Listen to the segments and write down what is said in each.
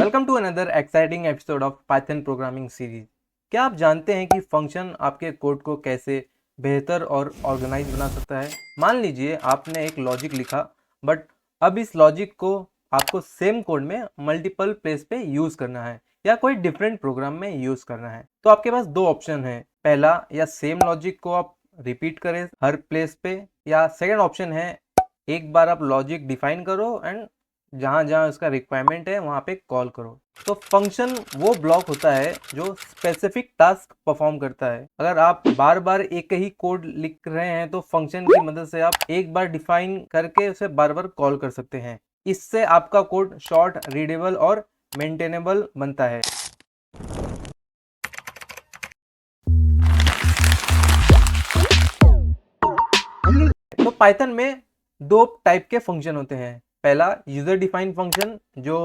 Welcome to another exciting episode of Python programming series. क्या आप जानते हैं कि फंक्शन आपके कोड को कैसे बेहतर और ऑर्गेनाइज बना सकता है। मान लीजिए आपने एक लॉजिक लिखा, बट अब इस लॉजिक को आपको सेम कोड में मल्टीपल प्लेस पे यूज़ करना है या कोई डिफरेंट प्रोग्राम में यूज़ करना है। तो आपके पास दो ऑप्शन है, पहला या सेम लॉजिक को आप रिपीट करें हर प्लेस पे, या सेकेंड ऑप्शन है एक बार आप लॉजिक डिफाइन करो एंड जहाँ जहाँ उसका रिक्वायरमेंट है वहाँ पे कॉल करो। तो फंक्शन वो ब्लॉक होता है जो स्पेसिफिक टास्क परफॉर्म करता है। अगर आप बार बार एक ही कोड लिख रहे हैं तो फंक्शन की मदद से आप एक बार डिफाइन करके उसे बार बार कॉल कर सकते हैं। इससे आपका कोड शॉर्ट, रीडेबल और मेंटेनेबल बनता है। तो पाइथन में दो टाइप के फंक्शन होते हैं। पहला यूजर डिफाइंड फंक्शन जो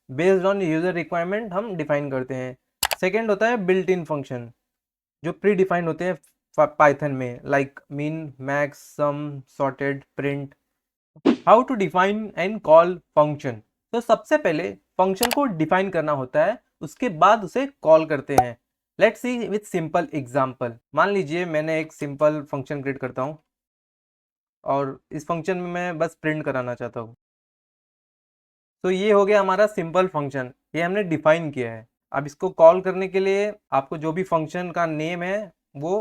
बेस्ड ऑन यूजर रिक्वायरमेंट हम डिफाइन करते हैं। सेकेंड होता है बिल्ट इन फंक्शन जो प्री डिफाइंड होते हैं पाइथन में, like mean, max, sum, sorted, print. How to define and call function. तो सबसे पहले फंक्शन को डिफाइन करना होता है, उसके बाद उसे कॉल करते हैं। Let's see with simple example. मान लीजिए मैंने एक सिंपल फंक्शन क्रिएट करता हूँ और इस फंक्शन में मैं बस प्रिंट कराना चाहता हूँ। तो ये हो गया हमारा सिंपल फंक्शन, ये हमने डिफाइन किया है। अब इसको कॉल करने के लिए आपको जो भी फंक्शन का नेम है वो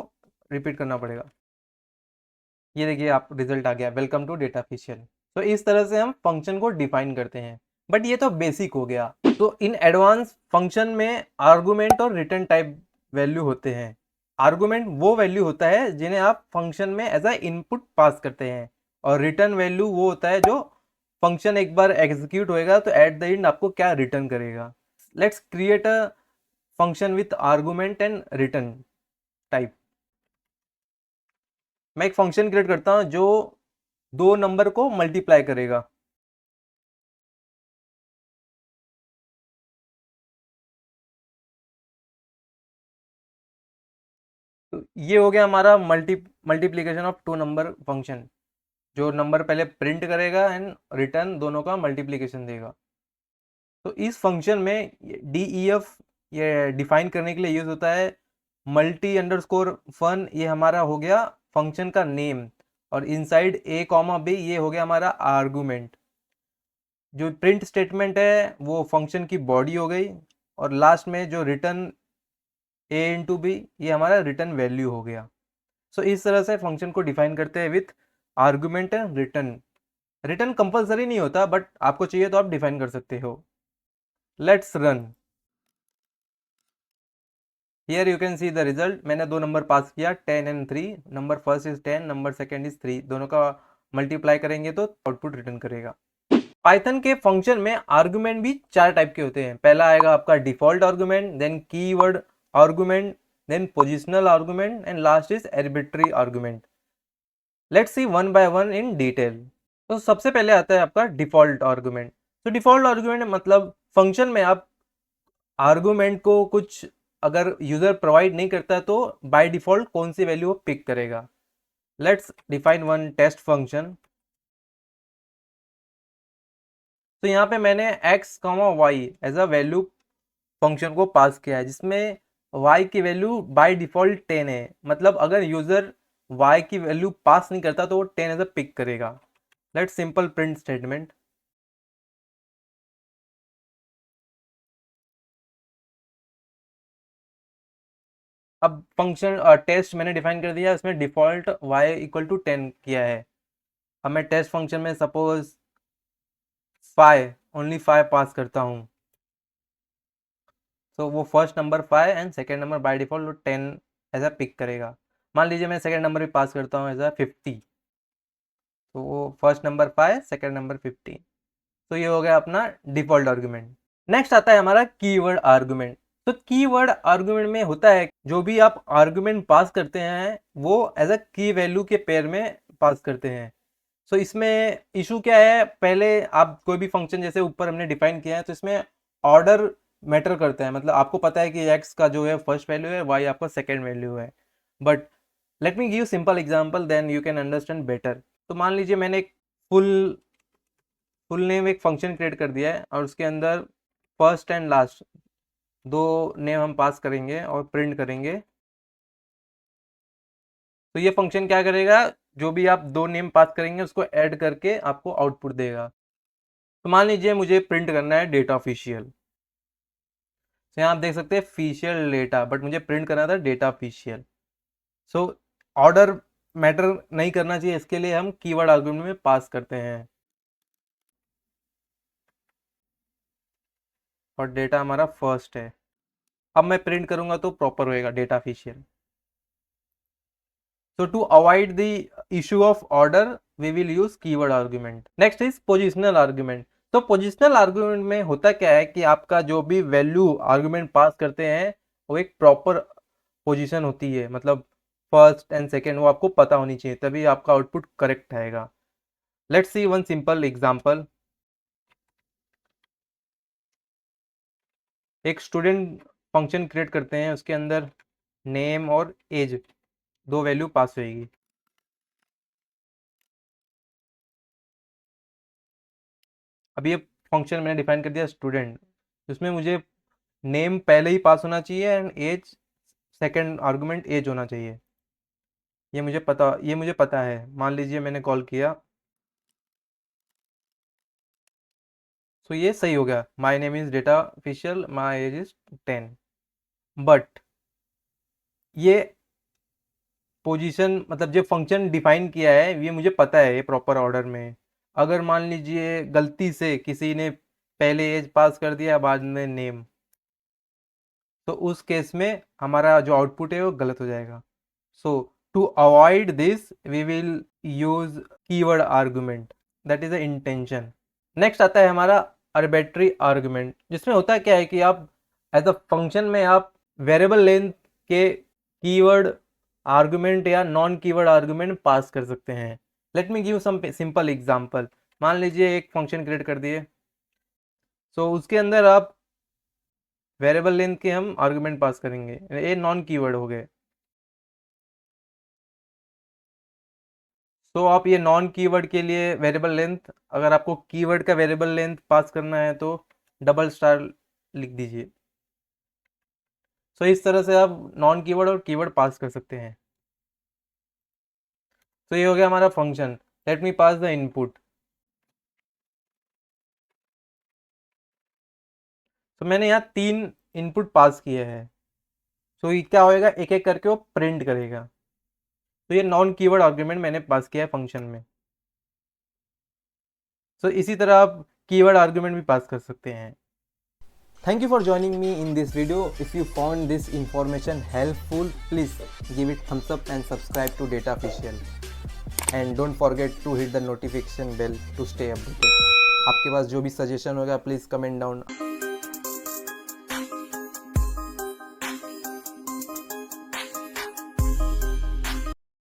रिपीट करना पड़ेगा। ये देखिए, आप रिजल्ट आ गया, वेलकम टू डेटा फिशियल। तो इस तरह से हम फंक्शन को डिफाइन करते हैं। बट ये तो बेसिक हो गया। तो इन एडवांस फंक्शन में आर्गुमेंट और रिटर्न टाइप वैल्यू होते हैं। आर्गुमेंट वो वैल्यू होता है जिन्हें आप फंक्शन में एज अ इनपुट पास करते हैं, और रिटर्न वैल्यू वो होता है जो फंक्शन एक बार एग्जीक्यूट होएगा तो एट द एंड आपको क्या रिटर्न करेगा। Let's create a function with argument and return type. मैं एक फंक्शन क्रिएट करता हूं जो दो नंबर को मल्टीप्लाई करेगा। तो ये हो गया हमारा multiplication of two number function, जो नंबर पहले प्रिंट करेगा एंड रिटर्न दोनों का मल्टीप्लीकेशन देगा। तो इस फंक्शन में डी ई एफ ये डिफाइन करने के लिए यूज होता है। मल्टी अंडरस्कोर फन ये हमारा हो गया फंक्शन का नेम, और इनसाइड ए कॉमा बी ये हो गया हमारा आर्गुमेंट। जो प्रिंट स्टेटमेंट है वो फंक्शन की बॉडी हो गई, और लास्ट में जो रिटर्न ए इंटू बी ये हमारा रिटर्न वैल्यू हो गया। सो इस तरह से फंक्शन को डिफाइन करते हैं with argument and return. Return compulsory नहीं होता, बट आपको चाहिए तो आप डिफाइन कर सकते हो। Let's run. Here you can see the result. मैंने दो नंबर पास किया, 10 and 3। Number first is 10, number second is 3। दोनों का मल्टीप्लाई करेंगे तो आउटपुट रिटर्न करेगा। पाइथन के फंक्शन में आर्गुमेंट भी चार टाइप के होते हैं। पहला आएगा आपका default argument, then keyword argument, then positional argument and last is arbitrary argument. Let's see one by one in detail. तो सबसे पहले आता है आपका डिफॉल्ट आर्गुमेंट। तो डिफॉल्ट आर्गुमेंट मतलब फंक्शन में आप आर्गुमेंट को कुछ अगर यूजर प्रोवाइड नहीं करता है तो बाय डिफॉल्ट कौन सी वैल्यू वो पिक करेगा। Let's define one test function. तो यहाँ पे मैंने x comma y as a value function को पास किया है, जिसमें y की वैल्यू बाय डिफॉल्ट 10 है। मतलब अगर यूजर y की वैल्यू पास नहीं करता तो वो 10 एज अ पिक करेगा। Let's simple print statement. अब फंक्शन टेस्ट मैंने डिफाइन कर दिया, इसमें डिफॉल्ट y इक्वल टू 10 किया है। अब मैं टेस्ट फंक्शन में सपोज 5 ओनली 5 पास करता हूँ, तो वो first number 5 and second number by default 10 as a pick करेगा। मान लीजिए मैं सेकेंड नंबर भी पास करता हूँ एज अ 50, तो वो फर्स्ट नंबर 5, सेकेंड नंबर 15। तो ये हो गया अपना डिफॉल्ट आर्गुमेंट। नेक्स्ट आता है हमारा कीवर्ड आर्गुमेंट। तो कीवर्ड आर्गुमेंट में होता है जो भी आप आर्गुमेंट पास करते हैं वो एज अ की वैल्यू के पेयर में पास करते हैं। सो इसमें इशू क्या है, पहले आप कोई भी फंक्शन जैसे ऊपर हमने डिफाइन किया है तो इसमें ऑर्डर मैटर करता है। मतलब आपको पता है कि एक्स का जो है फर्स्ट वैल्यू है, वाई आपका सेकेंड वैल्यू है। But let me give simple example, then you can understand better. तो मान लीजिए मैंने एक फुल फुल नेम एक फंक्शन क्रिएट कर दिया है और उसके अंदर फर्स्ट एंड लास्ट दो नेम हम पास करेंगे और प्रिंट करेंगे। तो ये फंक्शन क्या करेगा, जो भी आप दो नेम पास करेंगे उसको ऐड करके आपको आउटपुट देगा। तो मान लीजिए मुझे प्रिंट करना है डेटा ऑफिशियल, तो यहाँ आप देख सकते हैं ऑफिशियल डेटा, बट मुझे प्रिंट करना था data official. So order matter नहीं करना चाहिए, इसके लिए हम कीवर्ड आर्गुमेंट में पास करते हैं और डेटा हमारा फर्स्ट है। अब मैं प्रिंट करूंगा तो प्रॉपर होएगा data official. So to avoid the issue of order, we will use keyword argument. Next is positional argument. तो पोजिशनल आर्गुमेंट में होता क्या है कि आपका जो भी वैल्यू आर्गुमेंट पास करते हैं वो एक प्रॉपर पोजीशन होती है, मतलब फर्स्ट एंड सेकेंड वो आपको पता होनी चाहिए, तभी आपका आउटपुट करेक्ट आएगा। Let's see one simple example. एक स्टूडेंट फंक्शन क्रिएट करते हैं, उसके अंदर नेम और एज दो वैल्यू पास होएगी। अब ये फंक्शन मैंने डिफाइन कर दिया स्टूडेंट, जिसमें मुझे नेम पहले ही पास होना चाहिए and as second argument as होना चाहिए। ये मुझे पता है। मान लीजिए मैंने कॉल किया, तो ये सही हो गया, my name is data official, my age is 10। But ये पोजीशन मतलब जो फंक्शन डिफाइन किया है ये मुझे पता है, ये प्रॉपर ऑर्डर में। अगर मान लीजिए गलती से किसी ने पहले एज पास कर दिया बाद में नेम, तो उस केस में हमारा जो आउटपुट है वो गलत हो जाएगा। So to avoid this we will use keyword argument, that is the intention. Next आता है हमारा आर्बिट्रेरी आर्गुमेंट, जिसमें होता क्या है कि आप एज अ फंक्शन में आप वेरिएबल लेंथ के कीवर्ड आर्गुमेंट या नॉन कीवर्ड आर्गुमेंट पास कर सकते हैं। Let me give some simple example. मान लीजिए एक फंक्शन क्रिएट कर दिए, सो उसके अंदर आप वेरिएबल लेंथ के हम आर्गुमेंट पास करेंगे, ये नॉन कीवर्ड हो गए। तो आप ये नॉन कीवर्ड के लिए वेरिएबल लेंथ, अगर आपको कीवर्ड का वेरिएबल लेंथ पास करना है तो डबल स्टार लिख दीजिए। सो इस तरह से आप नॉन कीवर्ड और कीवर्ड पास कर सकते हैं। तो ये हो गया हमारा function. Let me pass the input. तो मैंने यहाँ 3 इनपुट पास किए हैं। तो ये क्या होएगा, एक एक करके वो प्रिंट करेगा। तो ये नॉन कीवर्ड आर्गुमेंट मैंने पास किया है फंक्शन में। तो इसी तरह आप कीवर्ड आर्गुमेंट भी पास कर सकते हैं। Thank you for joining me in this video. If you found this information helpful, please give it thumbs up and subscribe to Data Official. And don't forget to hit the notification bell to stay updated. आपके पास जो भी suggestion होगा please comment down